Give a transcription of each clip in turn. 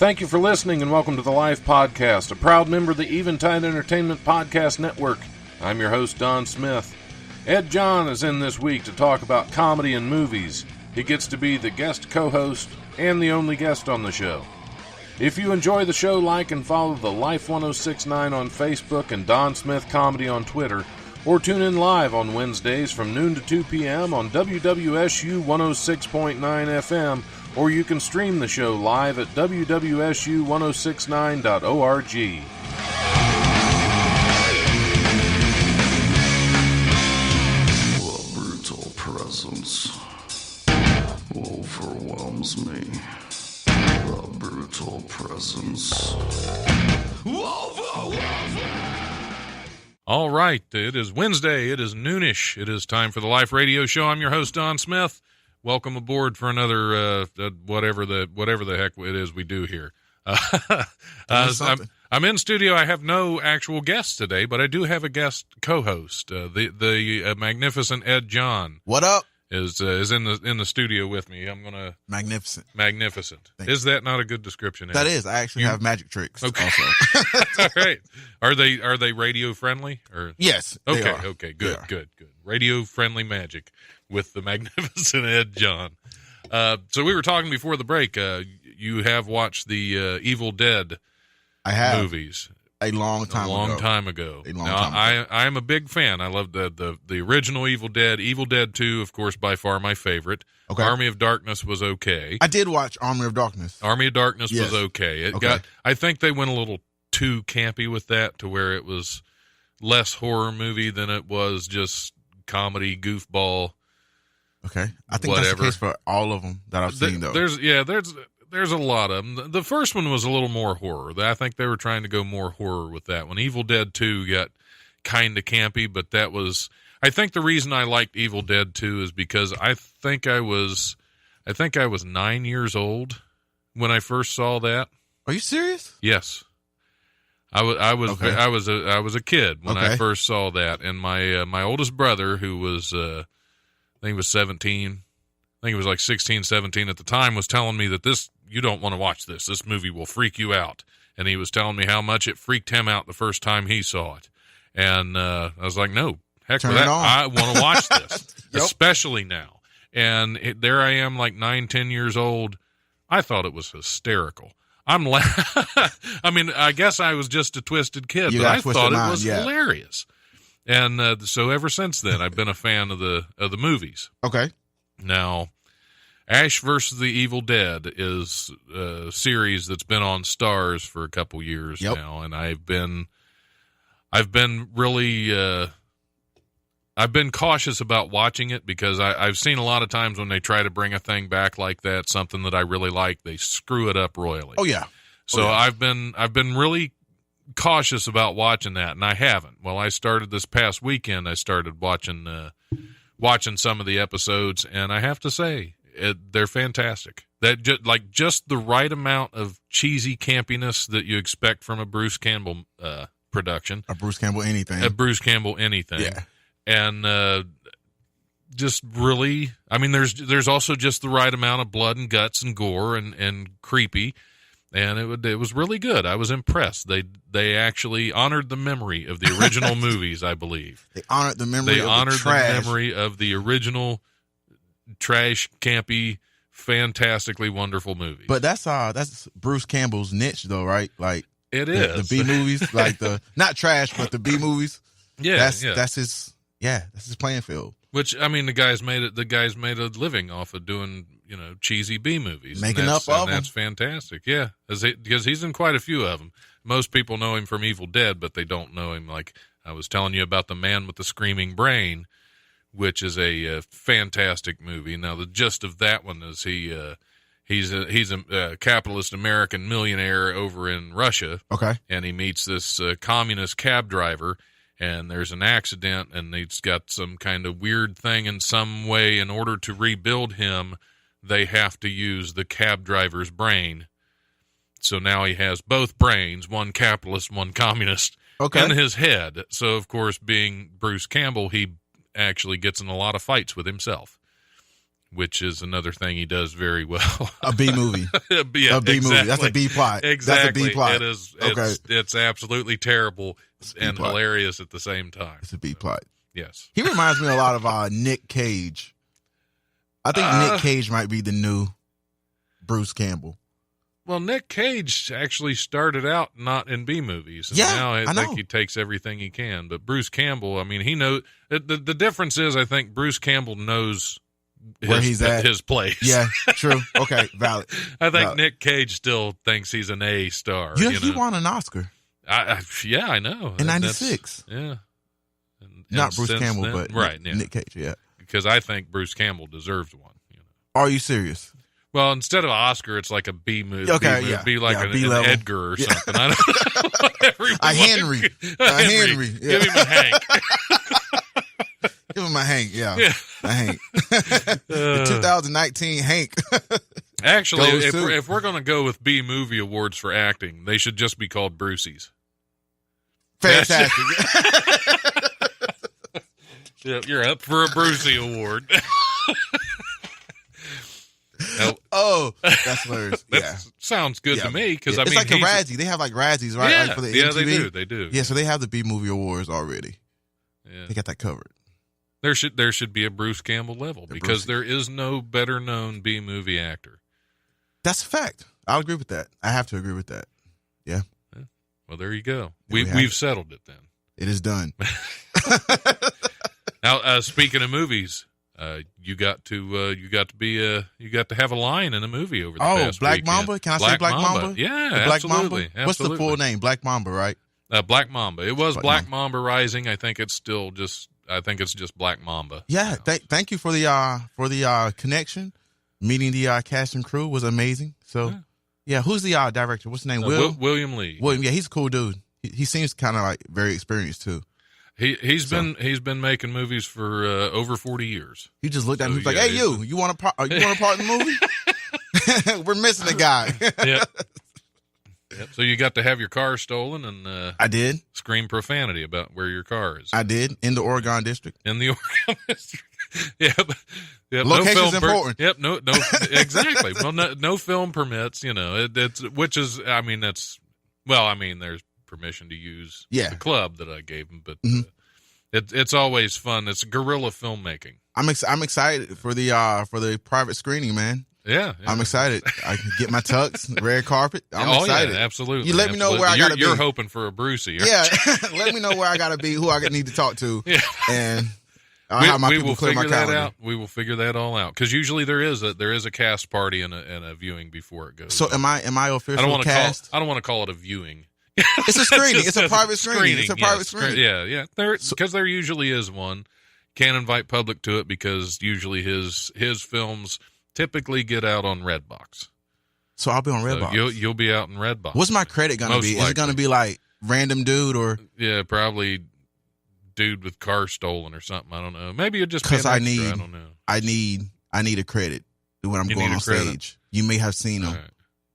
Thank you for listening and welcome to the Life Podcast, a proud member of the Eventide Entertainment Podcast Network. I'm your host, Don Smith. Ed John is in this week to talk about comedy and movies. He gets to be the guest co-host and the only guest on the show. If you enjoy the show, like and follow the Life 1069 on Facebook and Don Smith Comedy on Twitter, or tune in live on Wednesdays from noon to 2 p.m. on WWSU 106.9 FM, or you can stream the show live at wwsu1069.org. The brutal presence overwhelms me. The brutal presence overwhelms me. All right, it is Wednesday, it is noonish, it is time for the Life Radio Show. I'm your host, Don Smith. Welcome aboard for another, whatever the heck it is we do here. I'm in studio. I have no actual guests today, but I do have a guest co-host. The magnificent Ed John. What up? Is in the studio with me. I'm gonna Magnificent. Is that not a good description? That is. I actually have magic tricks. Okay. Also. All right. Are they radio friendly or? Yes. They Okay. are. Okay. Good. Radio friendly magic with the magnificent Ed John. So we were talking before the break. You have watched the Evil Dead I have movies a long time ago. Now, I am a big fan. I love the original Evil Dead. Evil Dead 2, of course, by far my favorite. Okay. Army of Darkness was okay. I did watch Army of Darkness. Army of Darkness Yes. was okay. Okay. I think they went a little too campy with that to where it was less horror movie than it was just comedy, goofball. Okay. I think Whatever. that's the case for all of them that I've seen, though. There's a lot of them. The first one was a little more horror. I think they were trying to go more horror with that one. Evil Dead 2 got kind of campy, but I think the reason I liked Evil Dead 2 is because I think I was 9 years old when I first saw that. Are you serious? Yes. I was a kid when I Okay. first saw that, and my oldest brother, who was I think he was 17, I think he was like 16, 17 at the time, was telling me that you don't want to watch this. This movie will freak you out. And he was telling me how much it freaked him out the first time he saw it. And I was like, no, heck Turn with that. it on. I want to watch this, Yep. especially now. And there I am, like 9, 10 years old. I thought it was hysterical. I mean, I guess I was just a twisted kid, You but got I a twisted thought it mind, was yeah. hilarious. And so ever since then, I've been a fan of the movies. Okay. Now, Ash vs. the Evil Dead is a series that's been on Stars for a couple years Yep. now, and I've been really I've been cautious about watching it because I've seen a lot of times when they try to bring a thing back like that, something that I really like, they screw it up royally. Oh, yeah. So yeah. I've been really cautious about watching that, and I haven't. Well, I started this past weekend. I started watching some of the episodes, and I have to say they're fantastic. That just the right amount of cheesy campiness that you expect from a Bruce Campbell production. A Bruce Campbell anything. Yeah, and just really, I mean, there's also just the right amount of blood and guts and gore and creepy. And it was really good. I was impressed. They actually honored the memory of the original movies, I believe. They honored the memory of the original trash, campy, fantastically wonderful movies. But that's Bruce Campbell's niche, though, right? Like it the is B movies, like the not trash, but the B movies. That's his playing field. Which, I mean, the guy's made a living off of doing, cheesy B movies. Making up of them. That's fantastic. Yeah. Because he's in quite a few of them. Most people know him from Evil Dead, but they don't know him. Like I was telling you about The Man with the Screaming Brain, which is a fantastic movie. Now, the gist of that one is he's a capitalist American millionaire over in Russia. Okay. And he meets this communist cab driver, and there's an accident, and he's got some kind of weird thing in some way. In order to rebuild him, they have to use the cab driver's brain. So now he has both brains, one capitalist, one communist, in his head. So, of course, being Bruce Campbell, he actually gets in a lot of fights with himself, which is another thing he does very well. A B movie. Yeah, a B exactly. movie. That's a B plot. Exactly. That's a B plot. It is. Okay. It's absolutely terrible and plot. hilarious at the same time. It's a B plot. Yes. He reminds me a lot of Nick Cage. I think Nick Cage might be the new Bruce Campbell. Well, Nick Cage actually started out not in B movies. And now I think he takes everything he can. But Bruce Campbell, I mean, he knows. The difference is, I think Bruce Campbell knows where he's at, his place. Yeah, true. Okay, valid. I think Nick Cage still thinks he's an A star. He won an Oscar. Yeah, I know. In 96. Yeah. Not Bruce Campbell, then, but right, yeah. Nick Cage, yeah. Because I think Bruce Campbell deserves one. Are you serious? Well, instead of Oscar, it's like a B movie. Okay, B-movie. Be like an Edgar or something. I don't know. A Henry. A Henry. Yeah. Give him a Hank. Give him a Hank, yeah. A Hank. The 2019 Hank. Actually, if we're going to go with B movie awards for acting, they should just be called Bruceys. Fantastic. Yep, you're up for a Brucey award. That's hilarious. Yeah. Sounds good to me because it's like a Razzie. They have like Razzies, right? Yeah, like for the MTV. They do. Yeah, so they have the B movie awards already. Yeah. They got that covered. There should be a Bruce Campbell level because there is no better known B movie actor. That's a fact. I'll agree with that. I have to agree with that. Yeah. Well, there you go. We've settled it then. It is done. Now, speaking of movies, you got to have a line in a movie over the past Black weekend. Mamba? Can I say Black Mamba? Yeah, Black absolutely. Mamba? What's the full name? Black Mamba, right? Black Mamba. It was Black Mamba Rising. I think it's just Black Mamba. Yeah. Thank you for the connection. Meeting the cast and crew was amazing. So, yeah. Who's the director? What's his name? William Lee. William. Yeah, he's a cool dude. He seems kind of like very experienced too. He's been making movies for over 40 years. He just looked at me. He was like, "Hey, you want a part? You want a part in the movie? We're missing a guy." Yep. So you got to have your car stolen, and I did scream profanity about where your car is. I did in the Oregon district. In the Oregon district. Yep. Location's important. Yep. No. Exactly. Well, no film permits. There's permission to use the club that I gave him, but it's always fun. It's guerrilla filmmaking. I'm excited for the private screening, man. Yeah. I'm excited. I can get my tux, red carpet. I'm excited. Yeah, absolutely. You let me know where I gotta be. You're hoping for a Brucey. Yeah. Let me know where I gotta be, who I need to talk to, and I'll have my people clear my calendar. Out. We will figure that all out because usually there is a cast party and a viewing before it goes. So am I official cast? I don't want to call it a viewing. It's a screening. It's a private screening. It's a private screening. Yeah. Because there usually is one. Can't invite public to it because usually his films typically get out on Redbox. So I'll be on Redbox. So you'll be out in Redbox. What's my credit going to be? Is it going to be like random dude or? Yeah, probably dude with car stolen or something. I don't know. Maybe it just because I don't know. I need a credit when I'm going on stage. You may have seen him. Right.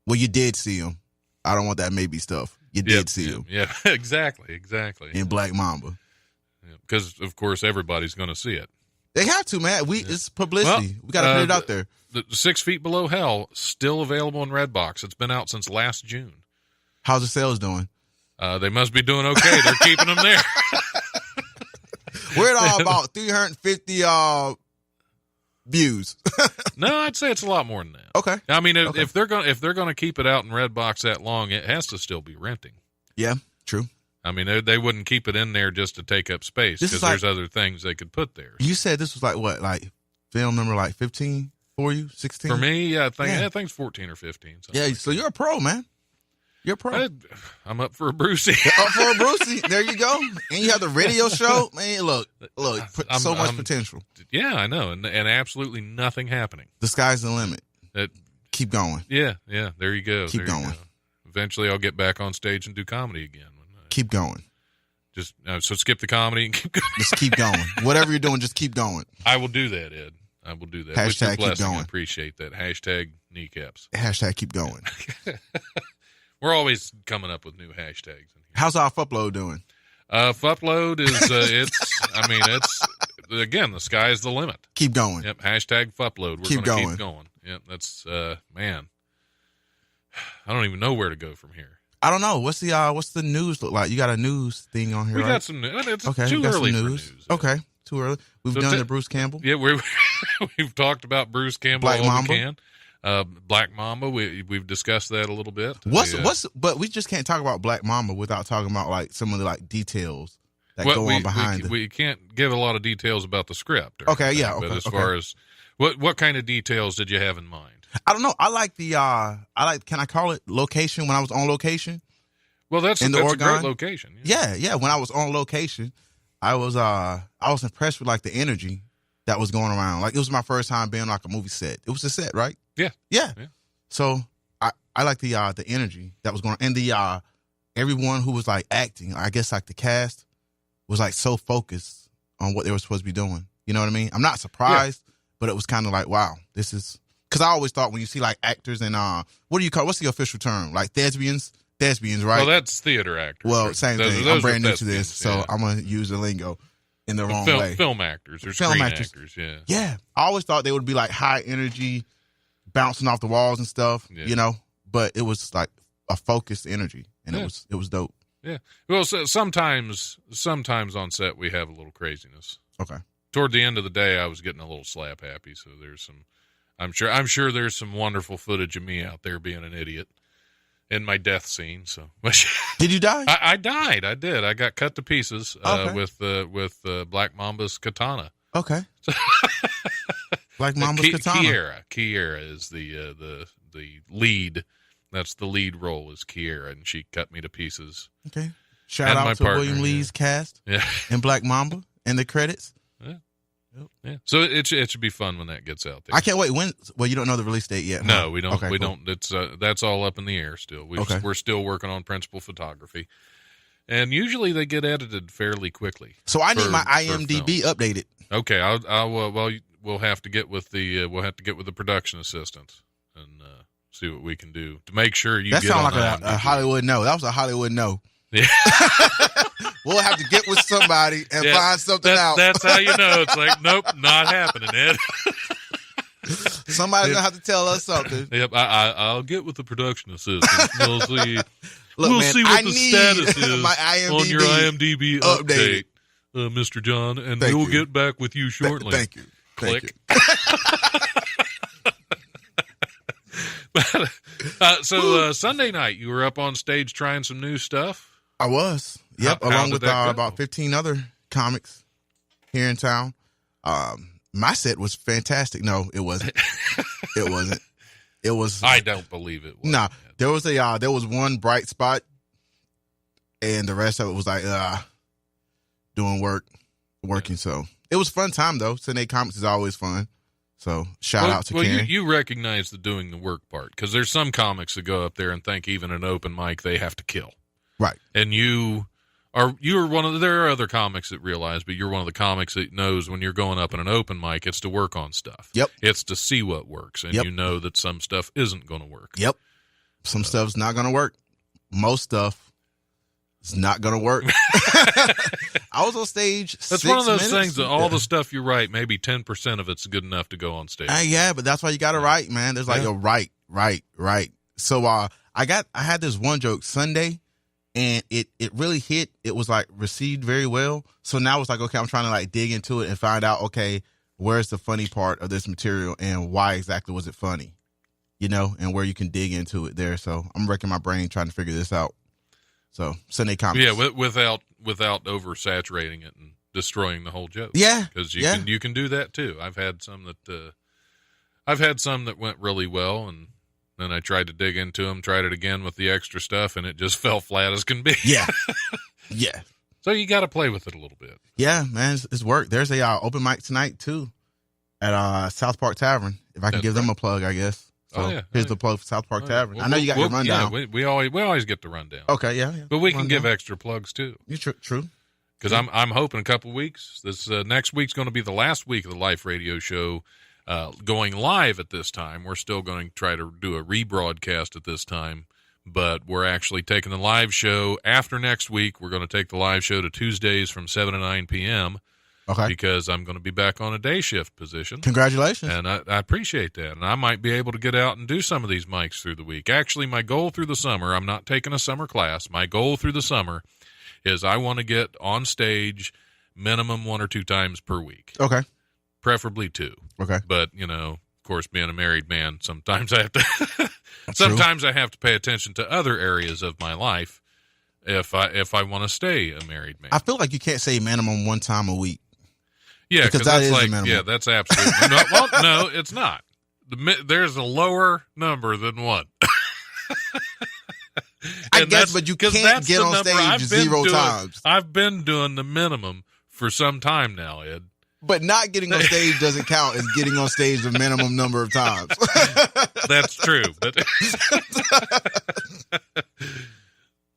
Well, you did see him. I don't want that maybe stuff. You did see him. Yeah, exactly. In Black Mamba. Because, of course, everybody's going to see it. They have to, man. It's publicity. We got to put it out there. The 6 Feet Below Hell, still available in Redbox. It's been out since last June. How's the sales doing? They must be doing okay. They're keeping them there. We're at about 350 views. No, I'd say it's a lot more than that. Okay. I mean, if they're gonna keep it out in Redbox that long, it has to still be renting. Yeah, true. I mean, they wouldn't keep it in there just to take up space because there's other things they could put there. You said this was like film number 15 for you, 16? For me, yeah, I think it's 14 or 15. Yeah, so you're a pro, man. You're a pro. I'm up for a Brucey. Up for a Brucey. There you go. And you have the radio show. Man, look, so much potential. Yeah, I know. And absolutely nothing happening. The sky's the limit. Keep going. Yeah. There you go. Keep going. Eventually I'll get back on stage and do comedy again. Keep going. Just so skip the comedy and keep going. Just keep going. Whatever you're doing, just keep going. I will do that, Ed. I will do that. Hashtag keep going. I appreciate that. Hashtag kneecaps. Hashtag keep going. We're always coming up with new hashtags. How's our Fupload doing? Fupload is again, the sky is the limit. Keep going. Yep. Hashtag Fupload. We're going to keep going. Yep. That's man. I don't even know where to go from here. I don't know. What's the news look like? You got a news thing on here, We right? got some news. It's Okay, too we got early some for news. news. Okay, too early. We've done the Bruce Campbell. Yeah, we've talked about Bruce Campbell Black all Mamba. we can. Black Mamba, we've discussed that a little bit. But we just can't talk about Black Mamba without talking about like some of the like details that go on behind it. We can't give a lot of details about the script. Okay, yeah. But Okay, as far as what kind of details did you have in mind? I don't know. I like can I call it location when I was on location? Well, that's a great location. Yeah. When I was on location, I was impressed with like the energy that was going around. Like it was my first time being like a movie set. It was a set, right? Yeah. So I like the energy that was going on, and the everyone who was like acting, I guess like the cast was like so focused on what they were supposed to be doing. You know what I mean? I'm not surprised, but it was kind of like, wow, this is because I always thought when you see like actors and what's the official term? Like thespians, right? Well, that's theater actors. Well, same thing. I'm brand new to this, so I'm gonna use the lingo in the wrong way. Film actors or screen actors. Yeah. I always thought they would be like high energy, bouncing off the walls and stuff, you know, but it was like a focused energy, and it was dope. Yeah. Well, so sometimes on set we have a little craziness. Okay. Toward the end of the day, I was getting a little slap happy, so there's some. I'm sure there's some wonderful footage of me out there being an idiot in my death scene. So did you die? I died. I did. I got cut to pieces with Black Mamba's katana. Okay. Black Mamba's katana. Kiera is the lead. That's the lead role is Kiera, and she cut me to pieces. Okay. Shout out to William Lee's cast. Yeah. And Black Mamba and the credits. Yeah. So it should be fun when that gets out there. I can't wait. Well, you don't know the release date yet. No, we don't. Okay, don't. It's that's all up in the air still. We're still working on principal photography, and usually they get edited fairly quickly. So I need my IMDb updated. Okay, we'll have to get with the production assistant and see what we can do to make sure you. That sounds like a Hollywood no. That was a Hollywood no. Yeah. We'll have to get with somebody and find something out. That's how you know. It's like, nope, not happening, Ed. Somebody's gonna have to tell us something. Yep, I'll get with the production assistant. We'll see. Look, see what the status is my on your IMDb update, Mr. John, and we will get back with you shortly. Thank you. Click. Sunday night, you were up on stage trying some new stuff. I was. Yep, along with about 15 other comics here in town. My set was fantastic. No, it wasn't. It wasn't. It was. I don't believe it was. No, there was one bright spot, and the rest of it was like doing working. So it was a fun time though. Sunday comics is always fun. So shout out to Karen. You recognize the doing the work part because there's some comics that go up there and think even an open mic they have to kill. Right. And you're one of there are other comics that realize, but you're one of the comics that knows when you're going up in an open mic, it's to work on stuff. Yep. It's to see what works, and you know that some stuff isn't going to work. Yep. Some stuff's not going to work. Most stuff is not going to work. I was on stage. That's one of those things that all the stuff you write, maybe 10% of it's good enough to go on stage. Yeah, but that's why you got to write, man. There's like a right. So I had this one joke Sunday. And it really hit. It was like received very well. So now it's like, okay, I'm trying to like dig into it and find out, okay, where's the funny part of this material and why exactly was it funny, you know, and where you can dig into it there. So I'm wrecking my brain trying to figure this out. So Sunday comics, yeah, without oversaturating it and destroying the whole joke. Yeah, because you can do that too. I've had some that went really well and. Then I tried to dig into them, tried it again with the extra stuff, and it just fell flat as can be. Yeah. So you got to play with it a little bit. Yeah, man, it's work. There's a open mic tonight, too, at South Park Tavern. If I can give them a plug, I guess. So here's the plug for South Park Tavern. Well, I know you got your rundown. Yeah, we always get the rundown. Okay, yeah. But we can give extra plugs, too. True. Because I'm hoping a couple weeks. This next week's going to be the last week of the Life Radio show. Going live at this time. We're still going to try to do a rebroadcast at this time, but we're actually taking the live show after next week. We're going to take the live show to Tuesdays from 7 to 9 p.m. Okay. Because I'm going to be back on a day shift position. Congratulations. And I appreciate that. And I might be able to get out and do some of these mics through the week. Actually, my goal through the summer, I'm not taking a summer class. My goal through the summer is I want to get on stage minimum 1 or 2 times per week. Okay. Preferably 2. Okay. But, of course, being a married man, sometimes I have to sometimes I have to pay attention to other areas of my life if I want to stay a married man. I feel like you can't say minimum 1 time a week. Yeah, because that is like, the minimum. yeah, that's absolutely no, it's not. There's a lower number than 1. I guess, but you can't get on stage 0 times. I've been doing the minimum for some time now, Ed. But not getting on stage doesn't count as getting on stage the minimum number of times. That's true, but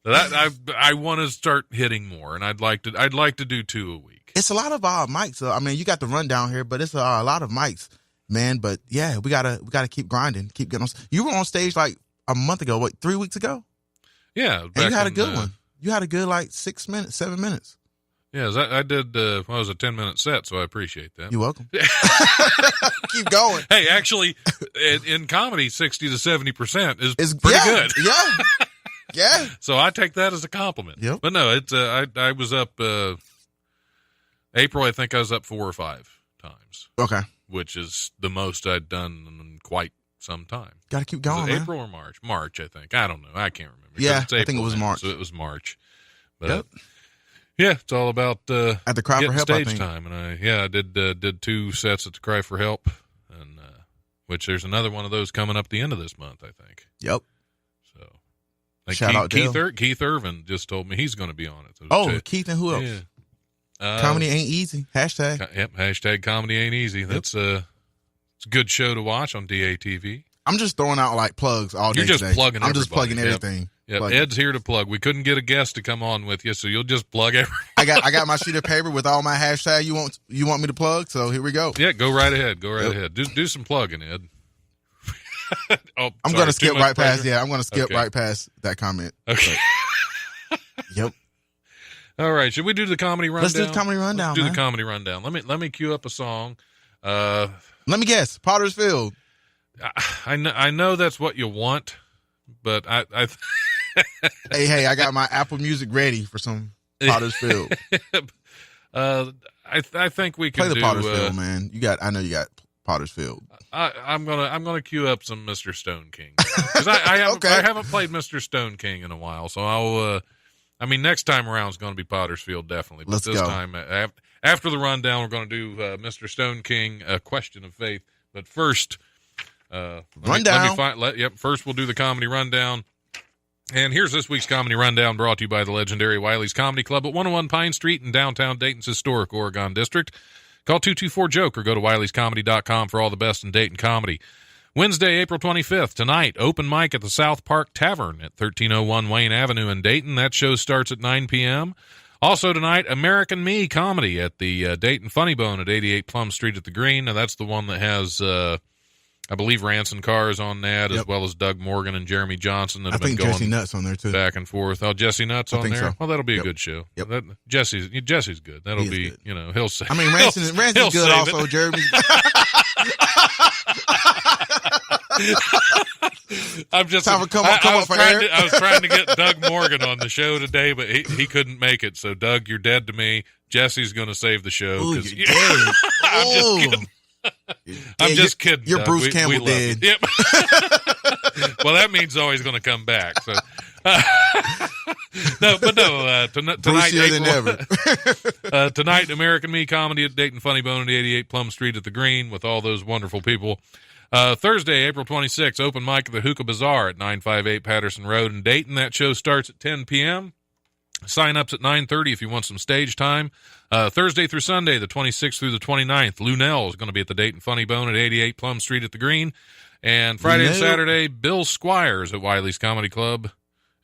I want to start hitting more, and I'd like to do 2 a week. It's a lot of mics. I mean, you got the rundown here, but it's a lot of mics, man. But yeah, we gotta keep grinding, keep getting on. You were on stage like a month ago, 3 weeks ago? Yeah, and you had a good one. You had a good 6 minutes, 7 minutes. Yeah, I did. It was a 10-minute set, so I appreciate that. You're welcome. Keep going. Hey, actually, in comedy, 60 to 70% is pretty good. Yeah, yeah. So I take that as a compliment. Yep. But no, it's I was up April. I think I was up 4 or 5 times. Okay. Which is the most I'd done in quite some time. Got to keep going. Was it April or March? March, I think. I don't know. I can't remember. Yeah, April, I think it was March. So it was March. But yep. Yeah, it's all about at the Cry for Help stage time, and I did 2 sets at the Cry for Help, and which there's another one of those coming up the end of this month, I think. Yep. So, like shout out Keith Irvin just told me he's going to be on it. So Keith and who else? Yeah. Comedy ain't easy. Hashtag. Yep. Hashtag comedy ain't easy. Yep. That's it's a good show to watch on DATV. I'm just throwing out plugs all day. You're just today. plugging. I'm just plugging everything. Yeah, Ed's here to plug. We couldn't get a guest to come on with you, so you'll just plug everything. I got my sheet of paper with all my hashtag you want me to plug, so here we go. Yeah, go right ahead. Ahead. Do some plugging, Ed. I'm going to skip right past. Yeah, I'm going to skip right past that comment. Okay. Yep. All right. Should we do the comedy rundown? Let's do the comedy rundown. Let's do the comedy rundown. Let me cue up a song. Let me guess. Potter's Field. I know that's what you want, but I hey, I got my Apple Music ready for some Potter's Field. I think we can play the Potter's Field, man. I know you got Potter's Field. I'm gonna cue up some Mr. Stone King because I haven't played Mr. Stone King in a while, so I'll. Next time around is going to be Potter's Field definitely, but this time after the rundown, we're going to do Mr. Stone King, A Question of Faith. But first, rundown. First we'll do the comedy rundown. And here's this week's comedy rundown brought to you by the legendary Wiley's Comedy Club at 101 Pine Street in downtown Dayton's historic Oregon District. Call 224-JOKE or go to wileyscomedy.com for all the best in Dayton comedy. Wednesday, April 25th, tonight, open mic at the South Park Tavern at 1301 Wayne Avenue in Dayton. That show starts at 9 p.m. Also tonight, American Me Comedy at the Dayton Funny Bone at 88 Plum Street at the Green. Now, that's the one that has... I believe Ranson Carr is on that, as well as Doug Morgan and Jeremy Johnson that have been going Jesse Nutt's on there too. Back and forth. Oh, Jesse Nutt's on there? So. Well, that'll be a good show. Yep. Jesse's good. That'll be good. He'll say. Ranson's good also, Jeremy's I'm just I was trying to get Doug Morgan on the show today, but he couldn't make it. So Doug, you're dead to me. Jesse's going to save the show. Ooh, you're dead. I'm just kidding. I'm just kidding. You're Doug. Bruce Campbell dead. Yep. Well, that means always going to come back. So, tonight, tonight, American Me Comedy at Dayton Funny Bone at 88 Plum Street at the Green with all those wonderful people. Thursday, April 26th, open mic at the Hookah Bazaar at 958 Patterson Road in Dayton. That show starts at 10 p.m. Sign-ups at 9:30 if you want some stage time. Thursday through Sunday, the 26th through the 29th, Lunell is going to be at the Dayton Funny Bone at 88 Plum Street at the Green. And Friday and Saturday, Bill Squires at Wiley's Comedy Club.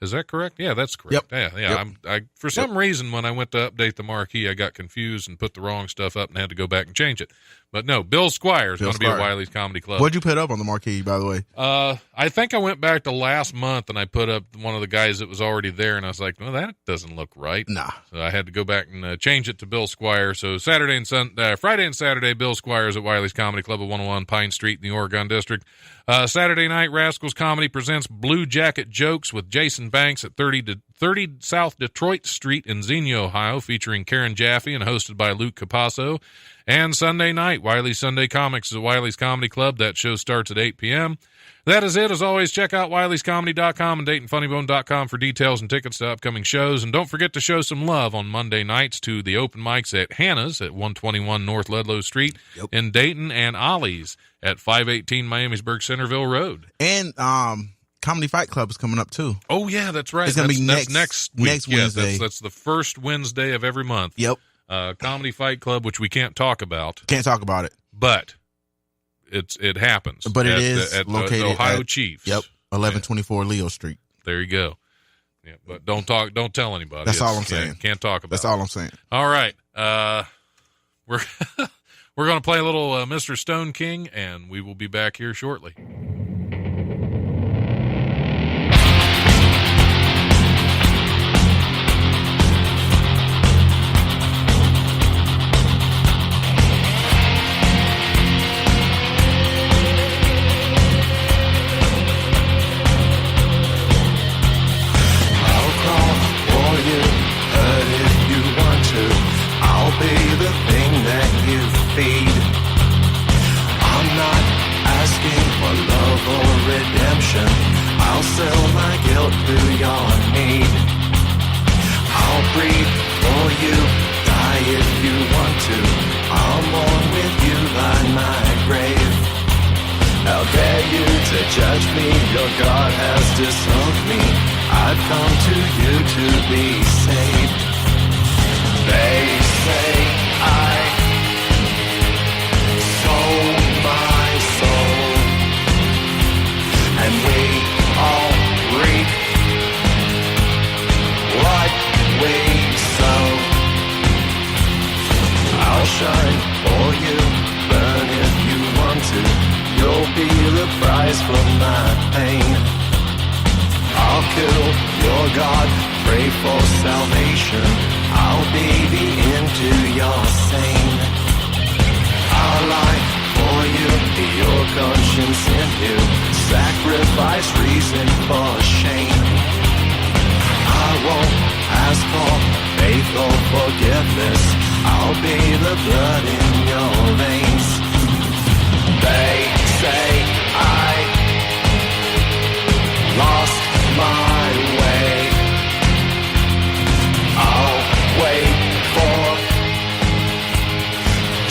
Is that correct? Yeah, that's correct. Yep. Yeah. Yep. For some reason, when I went to update the marquee, I got confused and put the wrong stuff up and had to go back and change it. But no, Bill Squire is going to be at Wiley's Comedy Club. What'd you put up on the marquee, by the way? I think I went back to last month and I put up one of the guys that was already there, and I was like, well, that doesn't look right. Nah. So I had to go back and change it to Bill Squire. So Friday and Saturday, Bill Squire is at Wiley's Comedy Club at 101 Pine Street in the Oregon District. Saturday night, Rascals Comedy presents Blue Jacket Jokes with Jason Banks at 30 South Detroit Street in Xenia, Ohio, featuring Karen Jaffe and hosted by Luke Capasso. And Sunday night, Wiley Sunday Comics is at Wiley's Comedy Club. That show starts at 8 p.m. That is it. As always, check out Wiley'sComedy.com and DaytonFunnyBone.com for details and tickets to upcoming shows. And don't forget to show some love on Monday nights to the open mics at Hannah's at 121 North Ludlow Street in Dayton, and Ollie's at 518 Miamisburg Centerville Road. And Comedy Fight Club is coming up too. Oh yeah, that's right. It's going to be next week. Next Wednesday. That's the first Wednesday of every month. Yep. Comedy Fight Club, which we can't talk about. Can't talk about it. But it happens. But it is at located Ohio at, Chiefs. Yep. 1124 Leo Street. There you go. Yeah, but don't tell anybody. That's all I'm saying. Can't talk about. That's all I'm saying. All right. We're we're going to play a little Mr. Stone King, and we will be back here shortly. I'll sell my guilt through your need. I'll breathe for you, die if you want to. I'll mourn with you by my grave. How dare you to judge me? Your God has disowned me. I've come to you to be saved. They say I sold my soul, and we all reap what we sow. I'll shine for you, burn if you want to. You'll be the price for my pain. I'll kill your God, pray for salvation. I'll be the end to your sane. I'll lie for you, be your conscience in you. Sacrifice reason for shame. I won't ask for faith or forgiveness. I'll be the blood in your veins. They say I lost my way. I'll wait for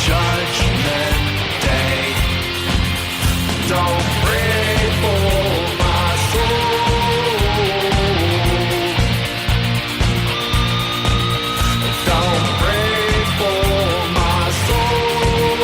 Judgment Day. Don't pray for my soul. Don't pray for my soul.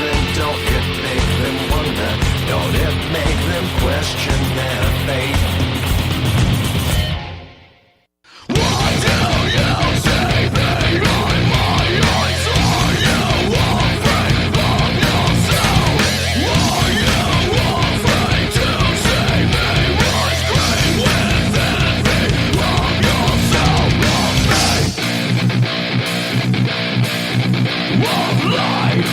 children, don't it make them wonder? Don't it make them question their faith? What do you say behind my eyes? Are you afraid of yourself? Are you afraid to see me rise, scream with envy of yourself, of me, of life?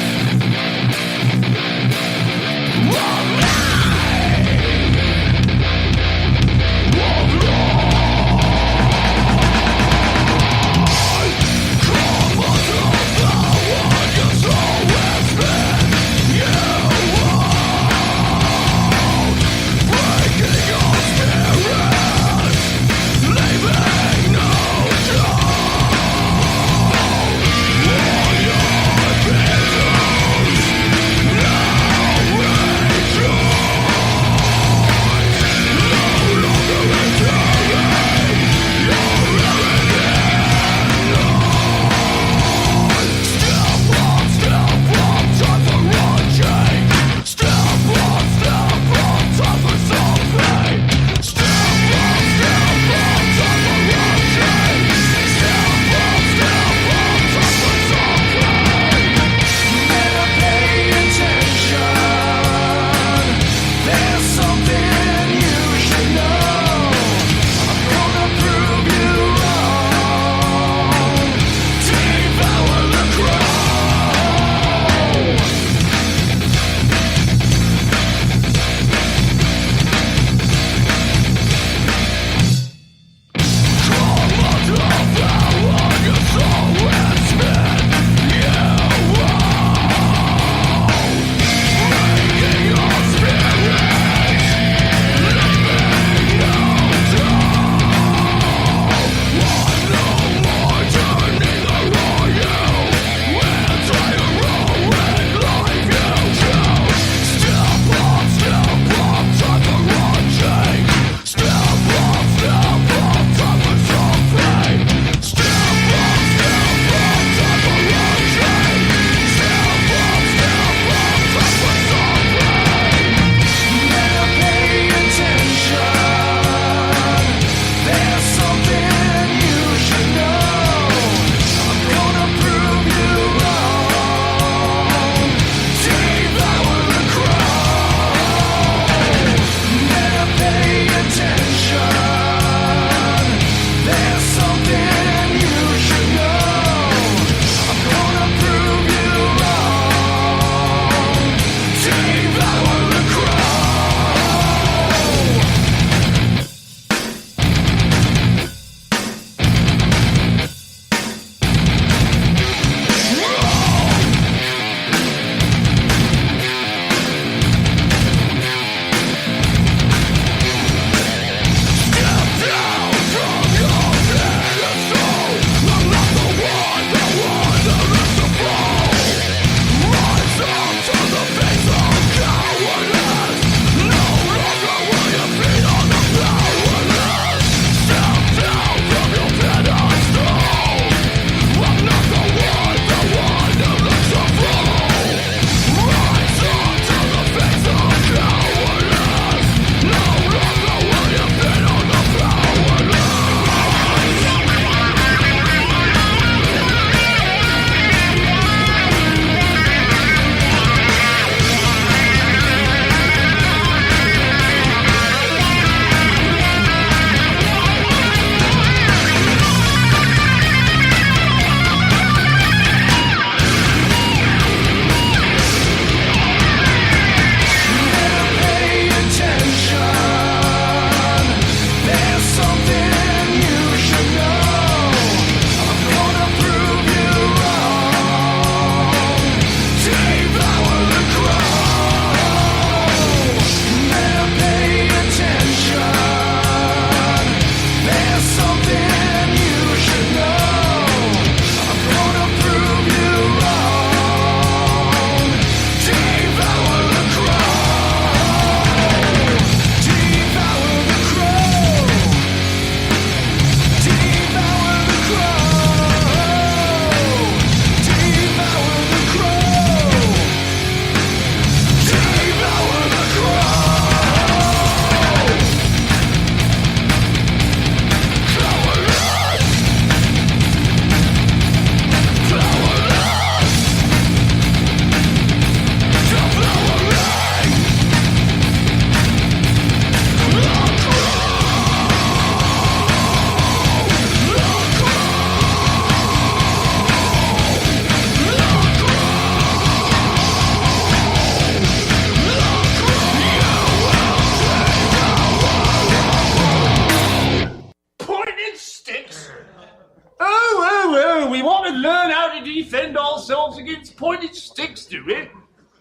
defend ourselves against pointed sticks, do we?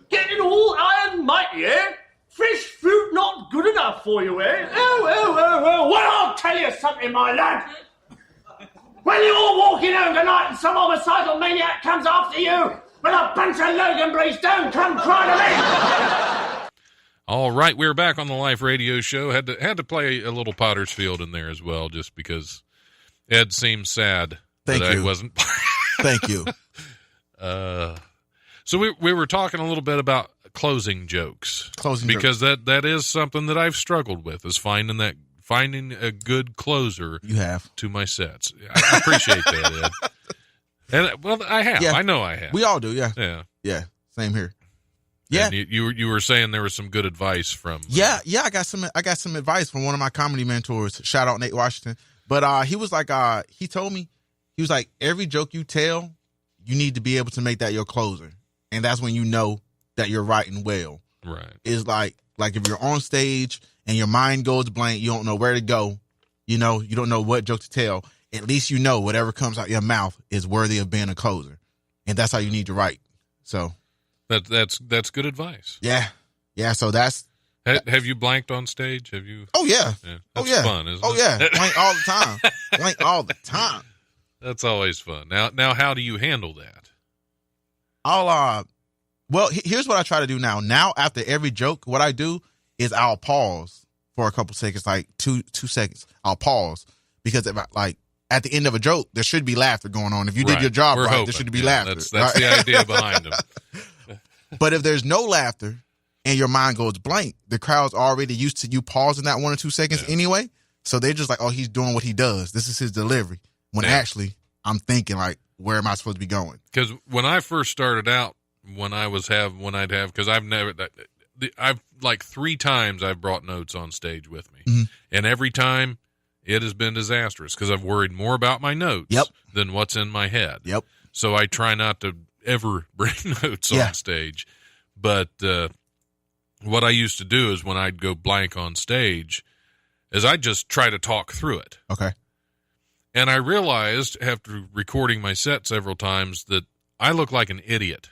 Getting all high and mighty, eh? Fresh fruit not good enough for you, eh? Oh. Well, I'll tell you something, my lad. When you're walking home tonight and some homicidal maniac comes after you with a bunch of Loganberries, don't come cry to me. All right, we're back on the Life Radio Show. Had to play a little Potter's Field in there as well, just because Ed seemed sad Thank that you. I wasn't. Thank you. So we were talking a little bit about closing jokes. Because that is something that I've struggled with, is finding a good closer You have. to my sets. I appreciate that, Ed. And well, I have. Yeah. I know I have. We all do, yeah. Yeah. Yeah, same here. Yeah. And you were saying there was some good advice from. Yeah, I got some advice from one of my comedy mentors. Shout out Nate Washington. But he was like, he told me, he was like, every joke you tell, you need to be able to make that your closer. And that's when you know that you're writing well. Right. Is like if you're on stage and your mind goes blank, you don't know where to go, you don't know what joke to tell. At least you know whatever comes out your mouth is worthy of being a closer. And that's how you need to write. So that's good advice. yeah. Yeah, so that's Have you blanked on stage? Have you? Oh yeah. That's fun, isn't it? Oh yeah. Blank all the time. Blank all the time. That's always fun. Now how do you handle that? Well, here's what I try to do now. Now, after every joke, what I do is I'll pause for a couple seconds, like two seconds. I'll pause because if at the end of a joke, there should be laughter going on. If you did your job right, there should be laughter. That's right? the idea behind them. But if there's no laughter and your mind goes blank, the crowd's already used to you pausing that 1 or 2 seconds anyway. So they're just like, oh, he's doing what he does. This is his delivery. When actually, I'm thinking like, where am I supposed to be going? Because when I first started out, because I've like 3 times I've brought notes on stage with me. Mm-hmm. And every time it has been disastrous because I've worried more about my notes than what's in my head. Yep. So I try not to ever bring notes on stage. But what I used to do is when I'd go blank on stage is I'd just try to talk through it. Okay. And I realized after recording my set several times that I look like an idiot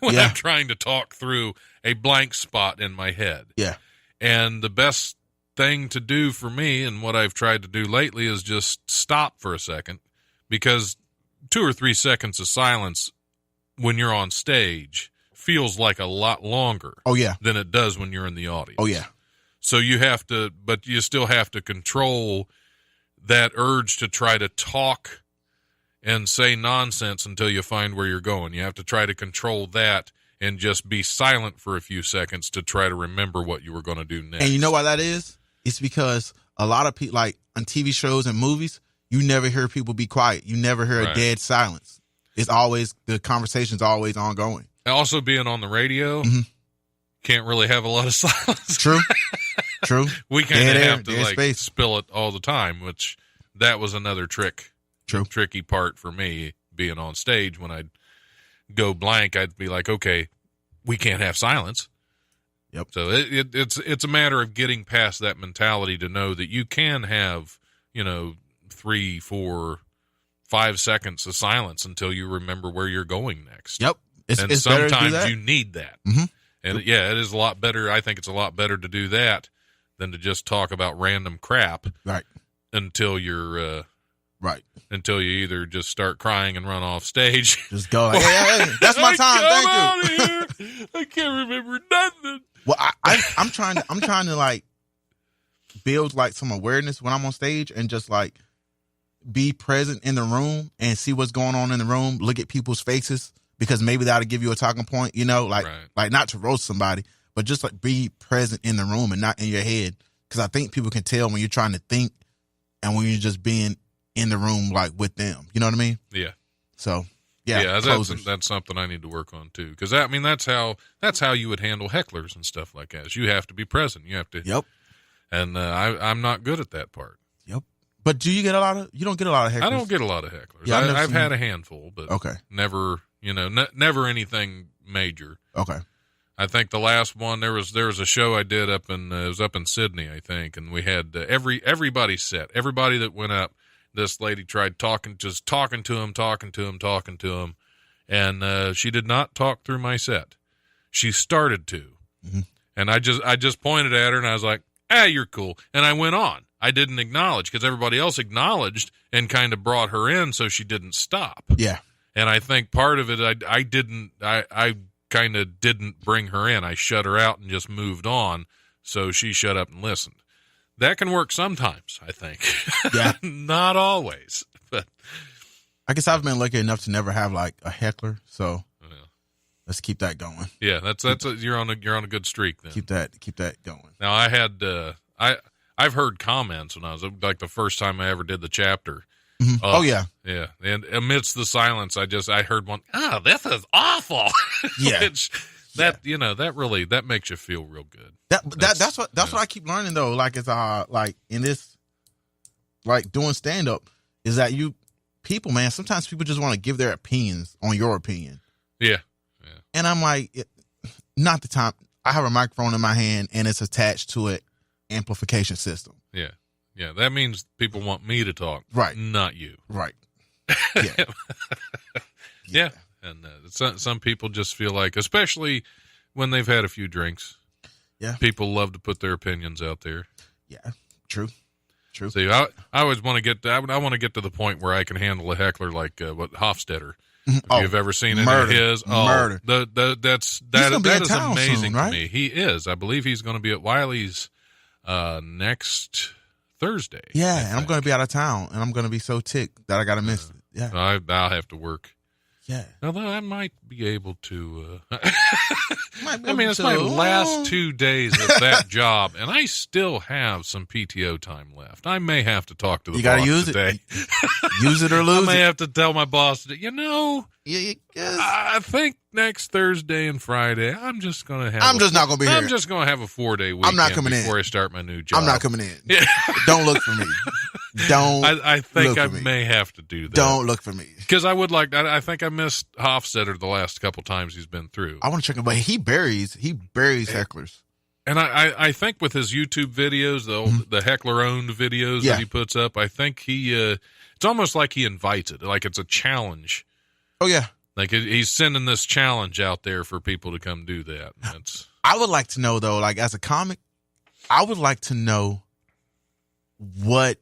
when I'm trying to talk through a blank spot in my head. Yeah. And the best thing to do for me, and what I've tried to do lately, is just stop for a second, because 2 or 3 seconds of silence when you're on stage feels like a lot longer than it does when you're in the audience. Oh, yeah. So but you still have to control that urge to try to talk and say nonsense until you find where you're going. You have to try to control that and just be silent for a few seconds to try to remember what you were going to do next. And you know why that is? It's because a lot of people, like on TV shows and movies, you never hear people be quiet. You never hear a dead silence. It's always, the conversation's always ongoing. Also, being on the radio, can't really have a lot of silence. True. We kind of have to spill it all the time, which that was another tricky part for me being on stage. When I'd go blank, I'd be like, okay, we can't have silence. Yep. So it's a matter of getting past that mentality to know that you can have, 3, 4, 5 seconds of silence until you remember where you're going next. Yep. And it's sometimes you need that. Mm-hmm. And it is a lot better. I think it's a lot better to do that than to just talk about random crap. Right. Until you're right. Until you either just start crying and run off stage. Just go like, hey, that's my time. Thank you. I can't remember nothing. Well, I'm trying to like build like some awareness when I'm on stage and just like be present in the room and see what's going on in the room. Look at people's faces, because maybe that'll give you a talking point. Like not to roast somebody, but just like be present in the room and not in your head. Because I think people can tell when you're trying to think and when you're just being in the room like with them. You know what I mean? Yeah. So that's something I need to work on too. Because that's how you would handle hecklers and stuff like that. Is you have to be present. You have to. Yep. And I'm not good at that part. Yep. But you don't get a lot of hecklers? I don't get a lot of hecklers. Yeah, I've had a handful, but never, never anything major. Okay. I think the last one, there was a show I did it was up in Sydney, I think, and we had everybody set. Everybody that went up this lady tried talking to him, and she did not talk through my set. She started to, and I just pointed at her, and I was like, you're cool, and I went on. I didn't acknowledge because everybody else acknowledged and kind of brought her in, so she didn't stop. Yeah. And I think part of it, I kind of didn't bring her in. I shut her out and just moved on, so she shut up and listened. That can work sometimes, I think. Yeah. Not always, but I guess I've been lucky enough to never have like a heckler, so let's keep that going. Yeah, you're on a good streak then. Keep that going. Now I had I've heard comments when I was like the first time I ever did the chapter. Oh yeah. And amidst the silence, I heard one. This is awful. Yeah. That makes you feel real good. That's what I keep learning though. Like it's like in this, like doing stand up, is that people, man. Sometimes people just want to give their opinions on your opinion. Yeah. And I'm like, not the time. I have a microphone in my hand and it's attached to an amplification system. Yeah. Yeah, that means people want me to talk, right? Not you, right? Yeah, yeah. And some people just feel like, especially when they've had a few drinks, people love to put their opinions out there. Yeah, true. See, I always want to get. I want to get to the point where I can handle a heckler like what Hofstetter. If you've ever seen any of his, murder. That is amazing soon, right? to me. He is. I believe he's going to be at Wiley's next Thursday. Yeah, and I'm going to be out of town, and I'm going to be so ticked that I got to miss it. Yeah, I'll have to work. Yeah, although I might be able to. It's my last 2 days at that job, and I still have some PTO time left. I may have to talk to the boss use today. Use it or lose it. I may have to tell my boss today. Yeah, I think next Thursday and Friday, I'm just going to have. I'm just not going to be here. I'm just going to have a 4-day weekend. I'm not coming before in I start my new job. I'm not coming in. Yeah. Don't look for me. Don't. I think I may have to do that. Don't look for me because I would like. I think I missed Hofstetter the last couple times he's been through. I want to check him, but he buries hecklers. And I think with his YouTube videos, the heckler owned videos that he puts up, I think it's almost like he invites it, like it's a challenge. Oh yeah, like he's sending this challenge out there for people to come do that. I would like to know though, like as a comic, I would like to know what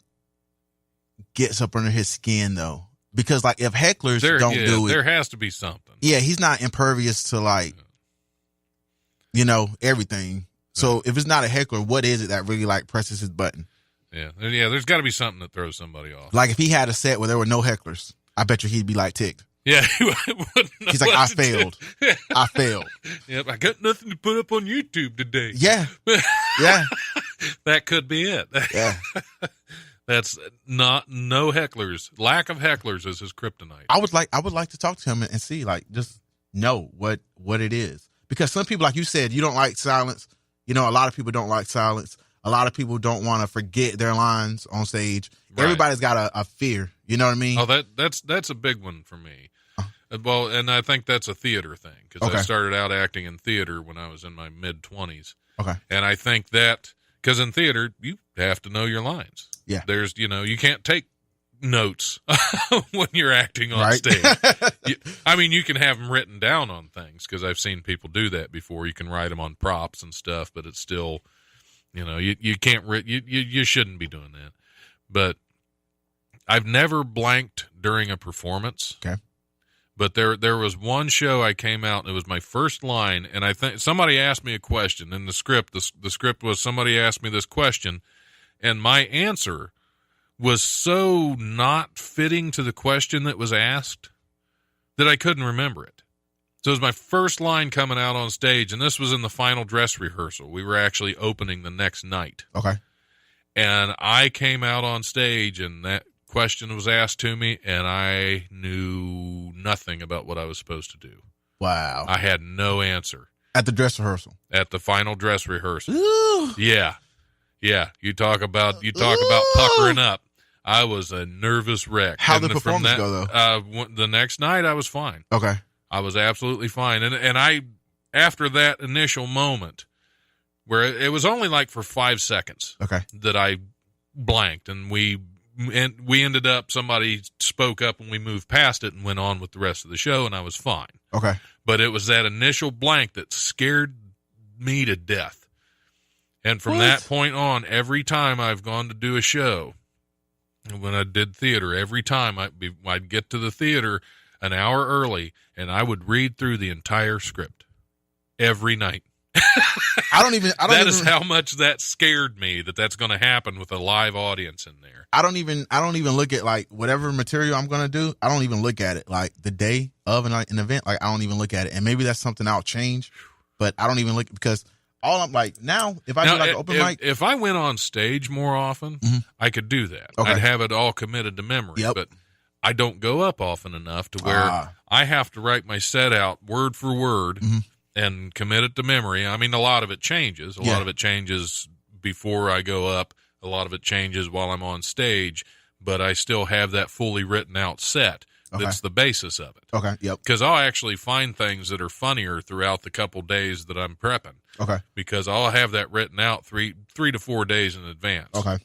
gets up under his skin though, because like if hecklers don't do it, there has to be something. Yeah, he's not impervious to like, everything. So if it's not a heckler, what is it that really like presses his button? Yeah. There's got to be something that throws somebody off. Like if he had a set where there were no hecklers, I bet you he'd be like ticked. Yeah, he's like, I failed. I failed. Yep, I got nothing to put up on YouTube today. Yeah, yeah, that could be it. Yeah, that's no hecklers. Lack of hecklers is his kryptonite. I would like to talk to him and see, like, just know what it is, because some people, like you said, you don't like silence. A lot of people don't like silence. A lot of people don't want to forget their lines on stage. Right. Everybody's got a fear. You know what I mean? Oh, that's a big one for me. Well, and I think that's a theater thing because I started out acting in theater when I was in my mid-20s. Okay. And I think that because in theater you have to know your lines. Yeah. There's you can't take notes when you're acting on stage. You can have them written down on things because I've seen people do that before. You can write them on props and stuff, but it's still, you can't. You shouldn't be doing that. But I've never blanked during a performance. Okay. But there was one show I came out and it was my first line, and I think somebody asked me a question in the script. The script was somebody asked me this question, and my answer was so not fitting to the question that was asked that I couldn't remember it. So it was my first line coming out on stage, and this was in the final dress rehearsal. We were actually opening the next night. Okay. And I came out on stage, and that question was asked to me, and I knew nothing about what I was supposed to do. Wow. I had no answer. At the dress rehearsal? At the final dress rehearsal. Ooh. Yeah. Yeah. You talk about puckering up. I was a nervous wreck. How'd the performance go, though? The next night, I was fine. Okay. I was absolutely fine. And I, after that initial moment, where it was only like for 5 seconds okay, that I blanked, and we we ended up, somebody spoke up and we moved past it and went on with the rest of the show, and I was fine. Okay. But it was that initial blank that scared me to death. And from that point on, every time I've gone to do a show, when I did theater, every time I'd get to the theater an hour early, and I would read through the entire script every night. That is how much that scared me, that's going to happen with a live audience in there. I don't even look at like whatever material I'm going to do. I don't even look at it like the day of an event. Like I don't even look at it. And maybe that's something I'll change, but I don't even look, because all I'm like now, if I do like an open mic. If I went on stage more often, I could do that. Okay. I'd have it all committed to memory, but I don't go up often enough to where I have to write my set out word for word and commit it to memory. I mean, a lot of it changes. A lot of it changes before I go up. A lot of it changes while I'm on stage, but I still have that fully written out set. That's the basis of it. Okay, yep. Because I'll actually find things that are funnier throughout the couple days that I'm prepping. Okay. Because I'll have that written out 3 to 4 days in advance. Okay.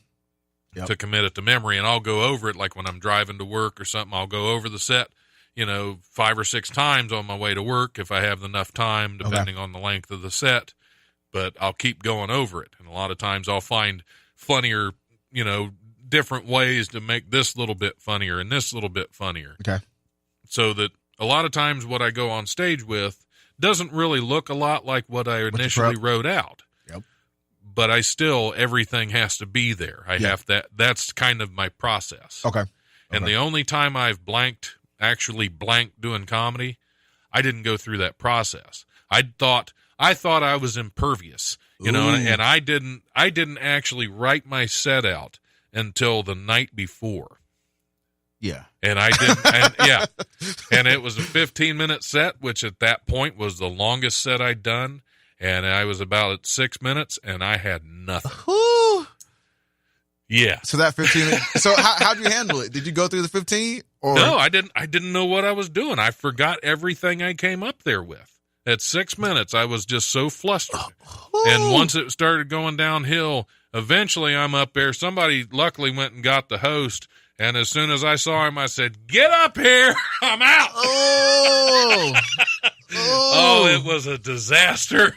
Yep. To commit it to memory, and I'll go over it like when I'm driving to work or something. I'll go over the set, 5 or 6 times on my way to work if I have enough time, depending on the length of the set. But I'll keep going over it, and a lot of times I'll find funnier, different ways to make this little bit funnier and this little bit funnier. Okay. So that a lot of times what I go on stage with doesn't really look a lot like what I initially wrote out. Yep. But everything has to be there. That's kind of my process. Okay. And the only time I've actually blanked doing comedy, I didn't go through that process. I thought I was impervious, and I didn't actually write my set out until the night before. Yeah. And I didn't, and it was a 15-minute set, which at that point was the longest set I'd done. And I was about at 6 minutes, and I had nothing. Whew. Yeah. So that 15 minutes. So how'd you handle it? Did you go through the 15? Or? No, I didn't. I didn't know what I was doing. I forgot everything I came up there with. At 6 minutes, I was just so flustered. And once it started going downhill, eventually I'm up there. Somebody luckily went and got the host. And as soon as I saw him, I said, "Get up here. I'm out." Oh, it was a disaster.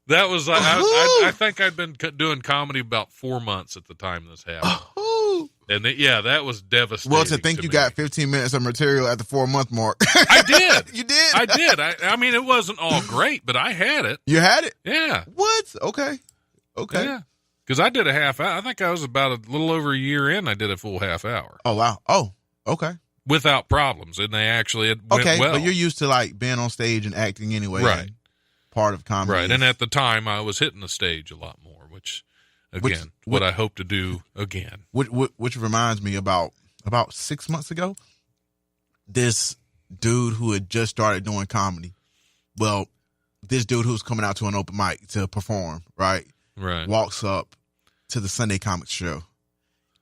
That was, I think I'd been doing comedy about 4 months at the time this happened. And that was devastating. Well, to think you got 15 minutes of material at the 4-month mark. I did. You did? I did. I mean, it wasn't all great, but I had it. You had it? Yeah. What? Okay. Yeah. Because I did a half hour. I think I was about a little over a year in. I did a full half hour. Oh, wow. Oh, okay. Without problems. And it went well. But you're used to like being on stage and acting anyway. Right. Part of comedy. Right. And at the time, I was hitting the stage a lot more, which what I hope to do again. Which reminds me about 6 months ago, this dude who had just started doing comedy. Well, this dude who's coming out to an open mic to perform, right? Right. Walks up to the Sunday Comics show,